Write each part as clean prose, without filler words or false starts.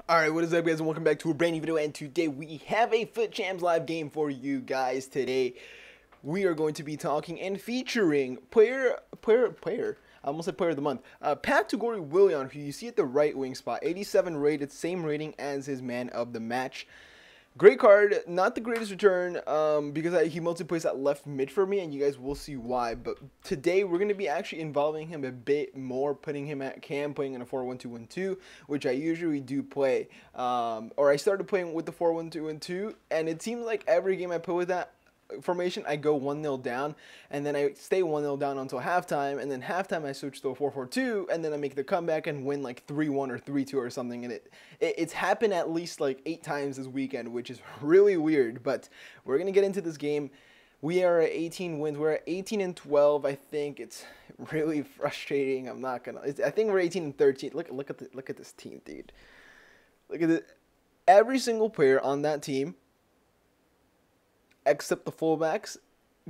Alright, what is up guys and welcome back to a brand new video, and today we have a Foot Champs live game for you guys. Today we are going to be talking and featuring player, I almost said player of the month, category Willian, who you see at the right wing spot, 87 rated, same rating as his man of the match. Great card, not the greatest return because he mostly plays at left mid for me, and you guys will see why. But today we're going to be actually involving him a bit more, putting him at cam, playing in a 4-1-2-1-2, which I usually do play. Or I started playing with the 4-1-2-1-2, and it seems like every game I play with that formation, I go 1-0 down, and then I stay 1-0 down until halftime, and then halftime I switch to a 4-4-2, and then I make the comeback and win like 3-1 or 3-2 or something, and it's happened at least like 8 times this weekend, which is really weird. But we're gonna get into this game. We are at 18 wins. We're at 18-12. I think it's really frustrating. I'm not gonna. I think we're 18-13. Look at this team, dude. Look at it. Every single player on that team, except the fullbacks,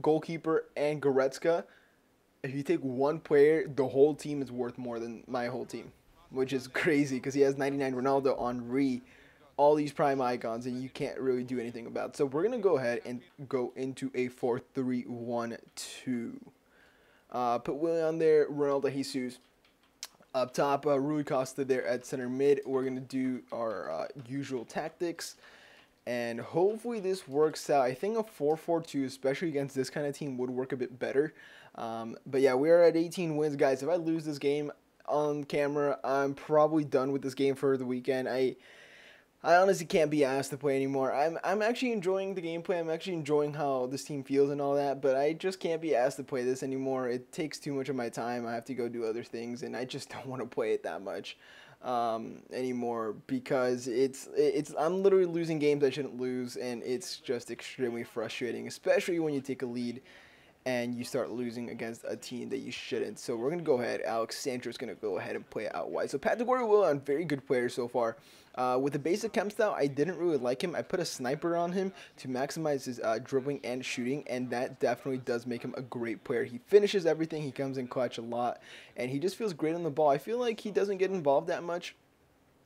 goalkeeper, and Goretzka, if you take one player, the whole team is worth more than my whole team, which is crazy because he has 99 Ronaldo, Henry, all these prime icons, and you can't really do anything about it. So we're going to go ahead and go into a 4-3-1-2. Put Willian there, Ronaldo, Jesus. Up top, Rui Costa there at center mid. We're going to do our usual tactics. And hopefully this works out. I think a 4-4-2, especially against this kind of team, would work a bit better. But yeah, we are at 18 wins, guys. If I lose this game on camera, I'm probably done with this game for the weekend. I honestly can't be asked to play anymore. I'm actually enjoying the gameplay. I'm actually enjoying how this team feels and all that. But I just can't be asked to play this anymore. It takes too much of my time. I have to go do other things, and I just don't want to play it that much anymore, because I'm literally losing games I shouldn't lose, and it's just extremely frustrating, especially when you take a lead and you start losing against a team that you shouldn't. So we're going to go ahead. Alex Sancho's going to go ahead and play out wide. So category Willian, very good player so far. With the basic chem style, I didn't really like him. I put a sniper on him to maximize his dribbling and shooting, and that definitely does make him a great player. He finishes everything. He comes in clutch a lot, and he just feels great on the ball. I feel like he doesn't get involved that much.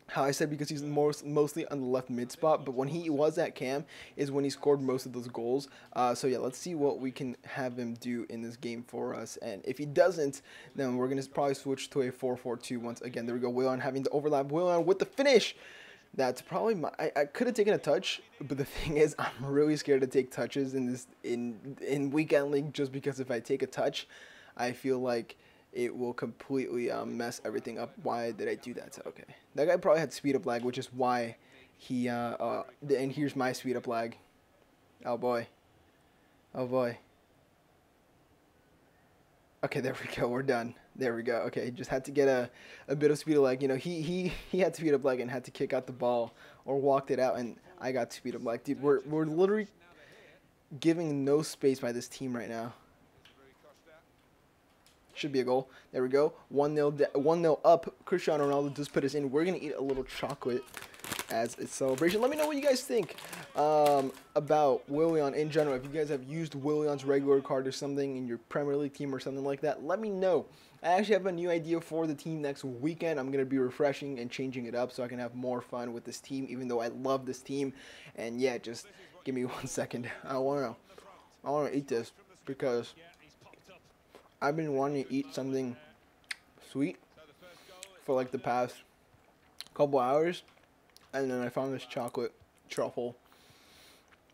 How I said, because he's mostly on the left mid spot, but when he was at cam is when he scored most of those goals. So yeah, let's see what we can have him do in this game for us. And if he doesn't, then we're going to probably switch to a 4-4-2 once again. There we go, Willian having the overlap. Willian with the finish. That's probably my. I could have taken a touch, but the thing is, I'm really scared to take touches in this in weekend league, just because if I take a touch, I feel like it will completely mess everything up. Why did I do that? So, okay, that guy probably had speed up lag, which is why he and here's my speed up lag. Oh boy, oh boy. Okay, there we go. We're done. There we go. Okay, just had to get a bit of speed up lag. You know, he had speed up lag and had to kick out the ball or walked it out, and I got speed up lag. Dude, we're literally giving no space by this team right now. Should be a goal. There we go. 1-0 up. Cristiano Ronaldo just put us in. We're gonna eat a little chocolate as a celebration. Let me know what you guys think about Willian in general. If you guys have used Willian's regular card or something in your Premier League team or something like that, let me know. I actually have a new idea for the team next weekend. I'm going to be refreshing and changing it up so I can have more fun with this team, even though I love this team. And yeah, just give me 1 second. I want to eat this because I've been wanting to eat something sweet for like the past couple hours. And then I found this chocolate truffle,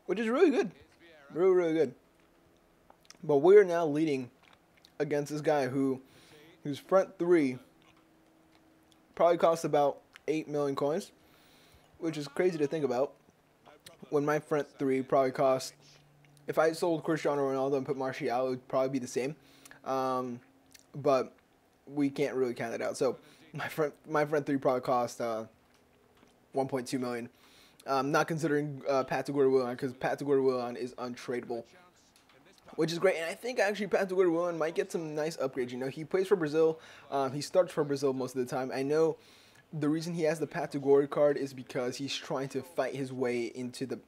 which is really good. Really, really good. But we are now leading against this guy whose front three probably costs about 8 million coins, which is crazy to think about. When my front three probably cost, if I sold Cristiano Ronaldo and put Martial, it would probably be the same. But we can't really count it out. So my front three probably cost 1.2 million. Not considering category Willian, because category Willian is untradeable, which is great. And I think actually category Willian might get some nice upgrades. You know, he plays for Brazil. He starts for Brazil most of the time. I know the reason he has the category card is because he's trying to fight his way into the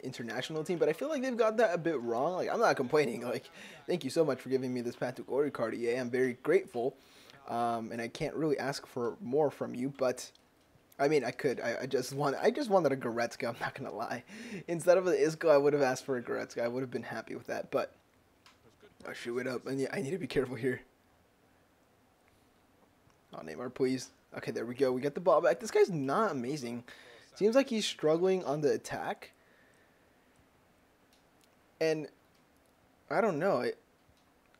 international team, but I feel like they've got that a bit wrong. Like, I'm not complaining. Like, thank you so much for giving me this category card, EA. I'm very grateful, and I can't really ask for more from you, but I mean, I could. I just wanted a Goretzka. I'm not gonna lie. Instead of an Isco, I would have asked for a Goretzka. I would have been happy with that. But I'll shoot it up. I need to be careful here. Oh, Neymar, please. Okay, there we go. We get the ball back. This guy's not amazing. Seems like he's struggling on the attack. And I don't know.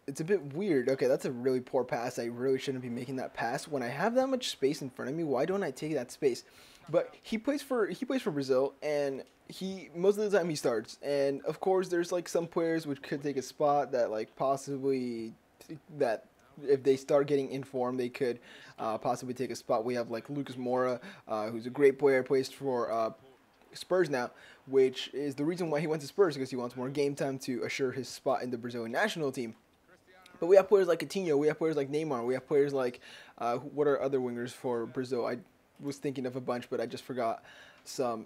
It's a bit weird. Okay, that's a really poor pass. I really shouldn't be making that pass. When I have that much space in front of me, why don't I take that space? But he plays for Brazil, and most of the time he starts. And of course, there's like some players which could take a spot that like possibly that if they start getting in form, they could possibly take a spot. We have like Lucas Moura, who's a great player, plays for Spurs now, which is the reason why he went to Spurs, because he wants more game time to assure his spot in the Brazilian national team. But we have players like Coutinho, we have players like Neymar, we have players like, what are other wingers for Brazil? I was thinking of a bunch, but I just forgot some.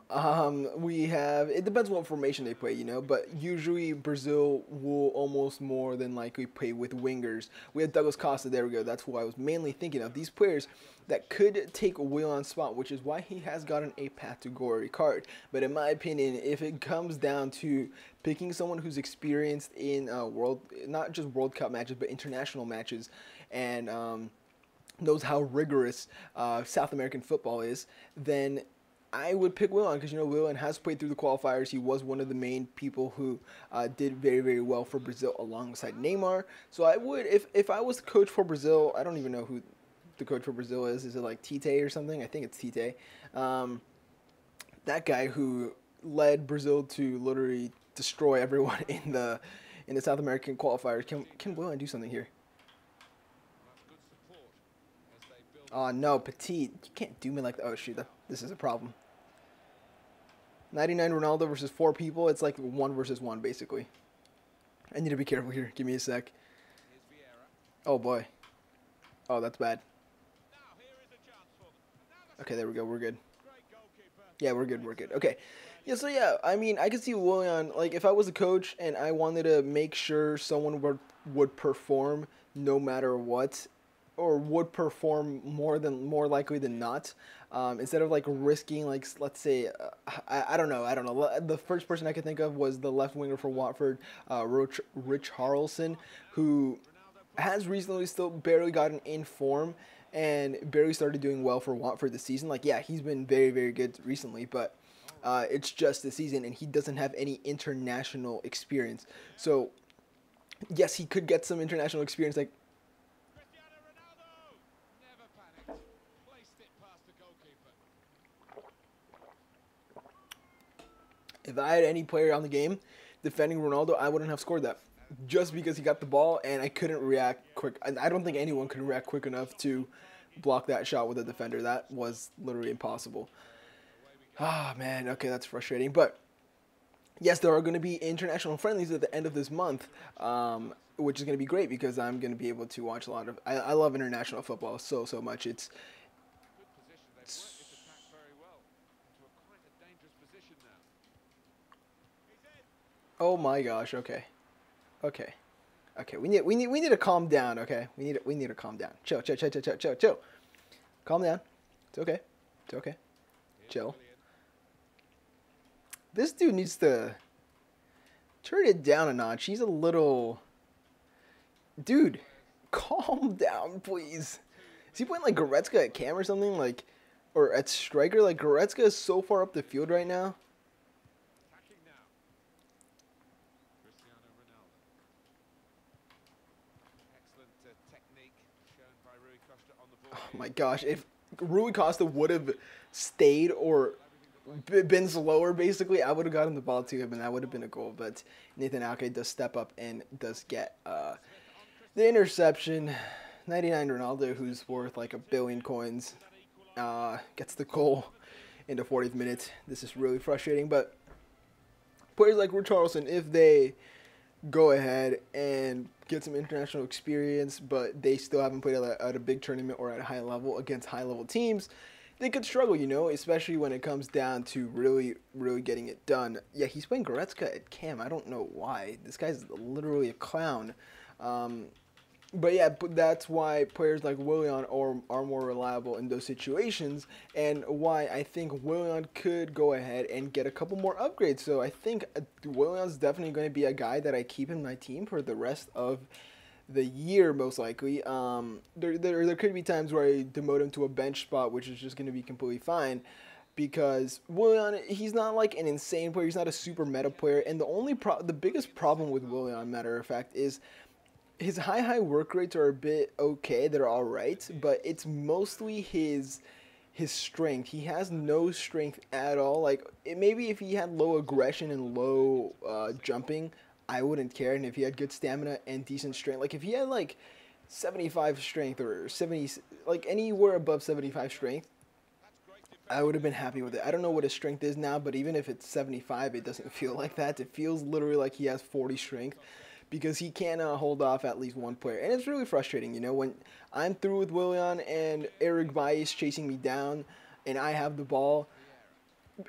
We have, it depends what formation they play, you know, but usually Brazil will almost more than likely play with wingers. We have Douglas Costa, there we go, that's who I was mainly thinking of. These players that could take WILLIAN's spot, which is why he has gotten a path to glory card. But in my opinion, if it comes down to picking someone who's experienced in not just World Cup matches, but international matches, and knows how rigorous South American football is, then I would pick WILLIAN, because, you know, WILLIAN has played through the qualifiers. He was one of the main people who did very, very well for Brazil alongside Neymar. So I would, if I was the coach for Brazil, I don't even know who the coach for Brazil is. Is it like Tite or something? I think it's Tite. That guy who led Brazil to literally destroy everyone in the South American qualifiers. Can WILLIAN do something here? Oh no, Petit, you can't do me like that. Oh shoot, this is a problem. 99 Ronaldo versus 4 people. It's like 1 versus 1 basically. I need to be careful here. Give me a sec. Oh boy. Oh, that's bad. Okay, there we go. We're good. Yeah, we're good. We're good. Okay. Yeah, so yeah, I mean, I could see WILLIAN, like, if I was a coach and I wanted to make sure someone would perform no matter what, or would perform more likely than not, instead of like risking, like, let's say, I don't know. The first person I could think of was the left winger for Watford, Richarlison, who has recently still barely gotten in form and barely started doing well for Watford this season. Like, yeah, he's been very, very good recently, but it's just this season, and he doesn't have any international experience. So, yes, he could get some international experience, like, if I had any player on the game defending Ronaldo, I wouldn't have scored that. Just because he got the ball and I couldn't react quick. I don't think anyone could react quick enough to block that shot with a defender. That was literally impossible. Ah, man. Okay, that's frustrating. But, yes, there are going to be international friendlies at the end of this month, which is going to be great because I'm going to be able to watch a lot of... I love international football so much. It's oh my gosh, okay. Okay. Okay, we need to calm down, okay? We need to calm down. Chill. Calm down. It's okay. It's okay. Chill. This dude needs to turn it down a notch. He's a little... Dude, calm down, please. Is he playing like Goretzka at cam or something? Like, or at striker? Like, Goretzka is so far up the field right now. Oh my gosh, if Rui Costa would have stayed or been slower, basically, I would have gotten the ball to him, and that would have been a goal. But Nathan Ake does step up and does get the interception. 99 Ronaldo, who's worth like 1 billion coins, gets the goal in the 40th minute. This is really frustrating, but players like Richarlison, if they go ahead and get some international experience, but they still haven't played at a big tournament or at a high level against high-level teams, they could struggle, you know, especially when it comes down to really, really getting it done. Yeah, he's playing Goretzka at cam. I don't know why. This guy's literally a clown. But yeah, that's why players like Willian are more reliable in those situations, and why I think Willian could go ahead and get a couple more upgrades. So I think Willian's definitely going to be a guy that I keep in my team for the rest of the year, most likely. There could be times where I demote him to a bench spot, which is just going to be completely fine. Because Willian, he's not like an insane player. He's not a super meta player, and the biggest problem with Willian, matter of fact, is his high work rates are a bit okay. They're all right, but it's mostly his strength. He has no strength at all. Like maybe if he had low aggression and low jumping, I wouldn't care. And if he had good stamina and decent strength, like if he had like 75 strength or 70, like anywhere above 75 strength, I would have been happy with it. I don't know what his strength is now, but even if it's 75, it doesn't feel like that. It feels literally like he has 40 strength, because he can't hold off at least one player. And it's really frustrating, you know, when I'm through with Willian and Eric Bailly is chasing me down and I have the ball,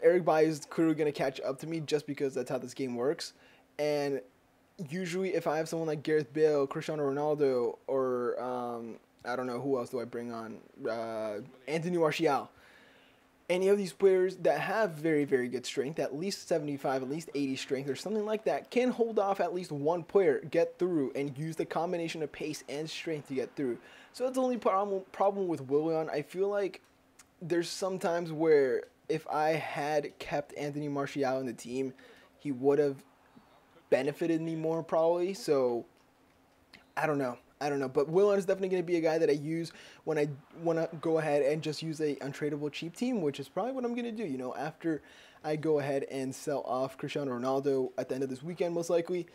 Eric Bailly is clearly going to catch up to me just because that's how this game works. And usually if I have someone like Gareth Bale, Cristiano Ronaldo, or I don't know, who else do I bring on? Anthony Martial. Any of these players that have very, very good strength, at least 75, at least 80 strength or something like that, can hold off at least one player, get through, and use the combination of pace and strength to get through. So that's the only problem with Willian. I feel like there's some times where if I had kept Anthony Martial in the team, he would have benefited me more probably. So I don't know. But Willian is definitely going to be a guy that I use when I want to go ahead and just use a untradeable cheap team, which is probably what I'm going to do, you know, after I go ahead and sell off Cristiano Ronaldo at the end of this weekend, most likely.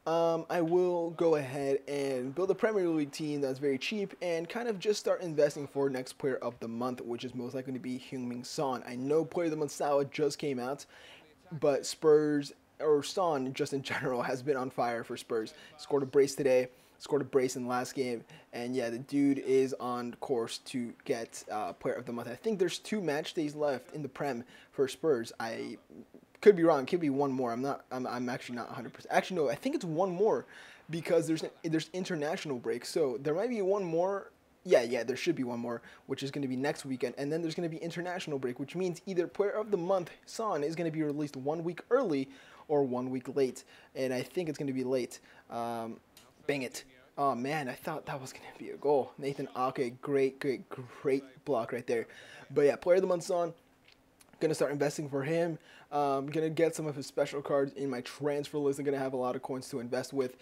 I will go ahead and build a Premier League team that's very cheap and kind of just start investing for next player of the month, which is most likely to be Heung-min Son. I know player of the month Salah just came out, but Spurs, or Son just in general, has been on fire for Spurs. Scored a brace today. Scored a brace in the last game, and yeah, the dude is on course to get player of the month. I think there's 2 match days left in the Prem for Spurs. I could be wrong. Could be one more. I'm actually not 100%. Actually, no. I think it's one more because there's international break. So there might be one more. Yeah, there should be one more, which is going to be next weekend, and then there's going to be international break, which means either player of the month Son is going to be released 1 week early or 1 week late, and I think it's going to be late. Bang it. Oh, man, I thought that was going to be a goal. Nathan Ake, great block right there. But yeah, player of the month Son. Going to start investing for him. Going to get some of his special cards in my transfer list. I'm going to have a lot of coins to invest with.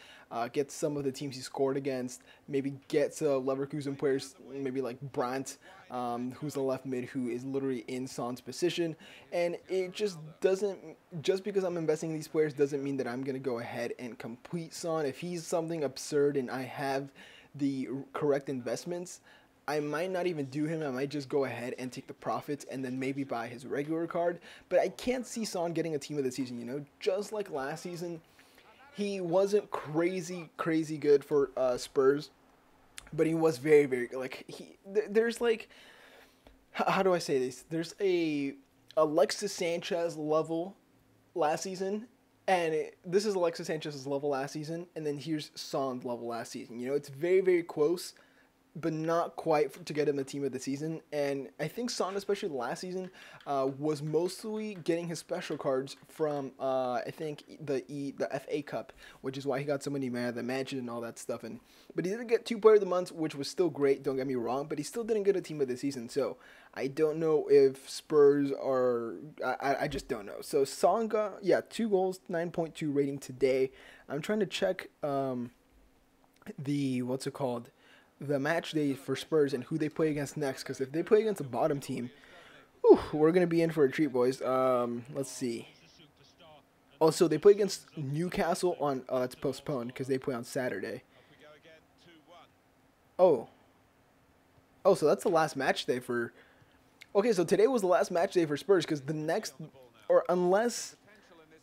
Get some of the teams he scored against. Maybe get some Leverkusen players, maybe like Brandt, who's the left mid, who is literally in Son's position. And it just doesn't, just because I'm investing in these players doesn't mean that I'm going to go ahead and complete Son. If he's something absurd and I have the correct investments, I might not even do him. I might just go ahead and take the profits and then maybe buy his regular card. But I can't see Son getting a team of the season, you know. Just like last season, he wasn't crazy good for Spurs. But he was very, like, there's like, how do I say this? There's a Alexis Sanchez level last season. And this is Alexis Sanchez's level last season. And then here's Son's level last season. You know, it's very close, but not quite to get him the team of the season. And I think Son, especially last season, was mostly getting his special cards from, I think, the FA Cup, which is why he got so many man of the match and all that stuff. But he didn't get 2 player of the month, which was still great, don't get me wrong, but he still didn't get a team of the season. So I don't know if Spurs are, I just don't know. So Son got, 2 goals, 9.2 rating today. I'm trying to check the match day for Spurs and who they play against next, because if they play against a bottom team, we're going to be in for a treat, boys. Let's see. Also, they play against Newcastle on, it's postponed because they play on Saturday. So that's the last match day for, okay, so today was the last match day for Spurs, because the next, or unless,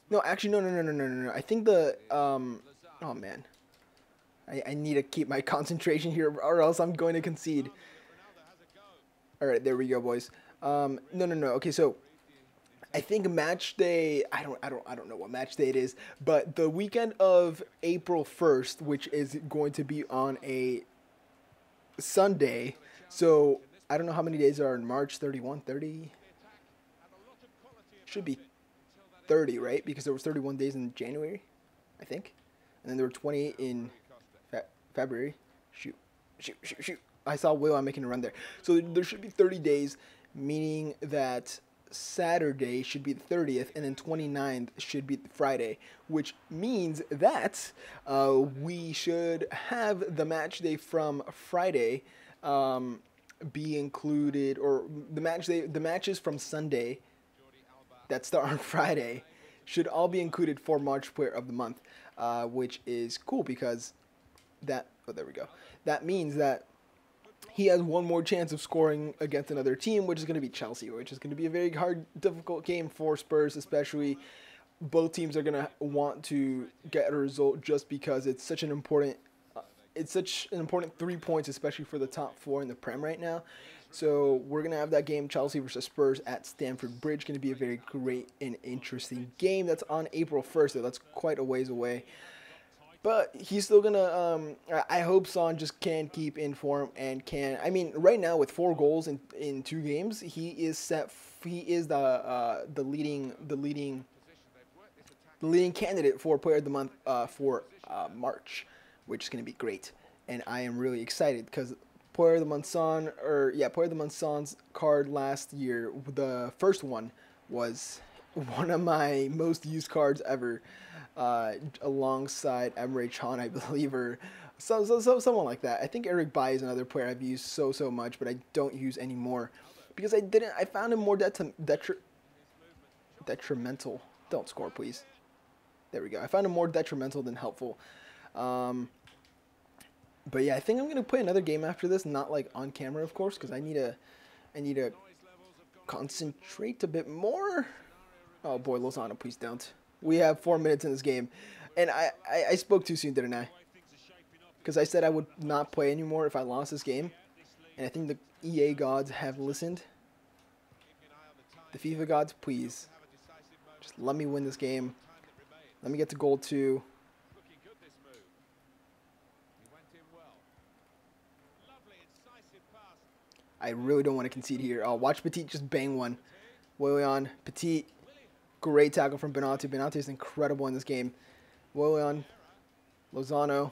no, actually, no, I think the, oh man. I need to keep my concentration here, or else I'm going to concede. All right, there we go, boys. No. Okay, so I think match day. I don't know what match day it is, but the weekend of April 1st, which is going to be on a Sunday. So I don't know how many days are in March. 31, 30. Should be 30, right? Because there was 31 days in January, I think, and then there were 28 in February. Shoot, shoot, shoot, shoot. I saw Will. I'm making a run there. So there should be 30 days, meaning that Saturday should be the 30th, and then 29th should be Friday, which means that we should have the match day from Friday be included, or the matches from Sunday that start on Friday should all be included for March Player of the Month, which is cool because that, oh, there we go. That means that he has one more chance of scoring against another team, which is going to be Chelsea, which is going to be a very hard, difficult game for Spurs, especially. Both teams are going to want to get a result just because it's such an important 3 points, especially for the top 4 in the Prem right now. So we're going to have that game, Chelsea versus Spurs at Stamford Bridge. Going to be a very great and interesting game. That's on April 1st, so that's quite a ways away. But he's still going to, I hope Son just can keep in form and can, I mean, right now with 4 goals in 2 games, he is the leading candidate for Player of the Month for March, which is going to be great. And I am really excited because Player of the Month Son, Player of the Month Son's card last year, the first one was one of my most used cards ever, alongside Emre Can, I believe, or someone like that. I think Eric Bailly is another player I've used so much, but I don't use anymore because I found him more detrimental. Don't score, please. There we go. I found him more detrimental than helpful. But yeah, I think I'm gonna play another game after this, not like on camera, of course, because I need to concentrate a bit more. Oh boy, Lozano, please don't. We have 4 minutes in this game, and I spoke too soon, didn't I? Because I said I would not play anymore if I lost this game, and I think the EA gods have listened. The FIFA gods, please, just let me win this game. Let me get to goal 2. I really don't want to concede here. Oh, watch Petit just bang one. Willian, Petit, great tackle from Benati. Benati is incredible in this game. Willian, Lozano,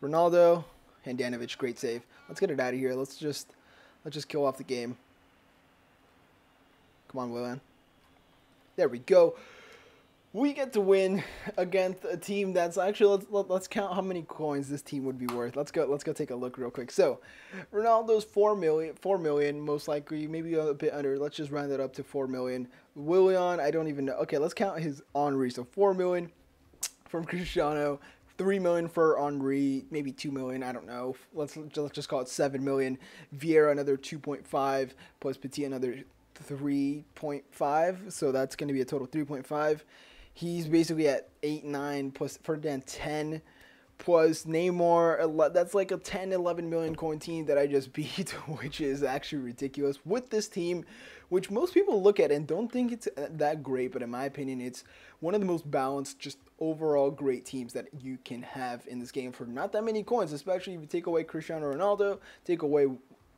Ronaldo, Handanovic, great save. Let's get it out of here. Let's just kill off the game. Come on, Willian. There we go. We get to win against a team that's actually, let's count how many coins this team would be worth. Let's go take a look real quick. So, Ronaldo's 4 million, most likely, maybe a bit under. Let's just round it up to 4 million. Willian, I don't even know. Okay, let's count his Henry. So 4 million from Cristiano, 3 million for Henry, maybe 2 million, I don't know. Let's just call it 7 million. Vieira another 2.5 plus Petit another 3.5. So that's going to be a total 3.5. He's basically at 8, 9, plus Ferdinand 10, plus Neymar. That's like a 10, 11 million coin team that I just beat, which is actually ridiculous. With this team, which most people look at and don't think it's that great, but in my opinion, it's one of the most balanced, just overall great teams that you can have in this game for not that many coins, especially if you take away Cristiano Ronaldo, take away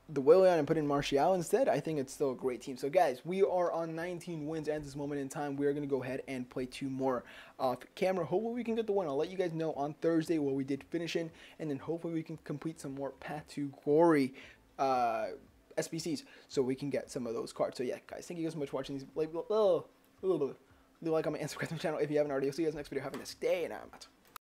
the Willian and put in Martial instead. I think it's still a great team. So guys, we are on 19 wins at this moment in time. We are going to go ahead and play 2 more off camera. Hopefully we can get the win. I'll let you guys know on Thursday what we did finish in, and then hopefully we can complete some more Path to Glory SBCs so we can get some of those cards. So yeah, guys, thank you guys so much for watching these. Leave a like, comment, and subscribe to my channel if you haven't already. I'll see you guys next video. Have a nice day, and I'm out.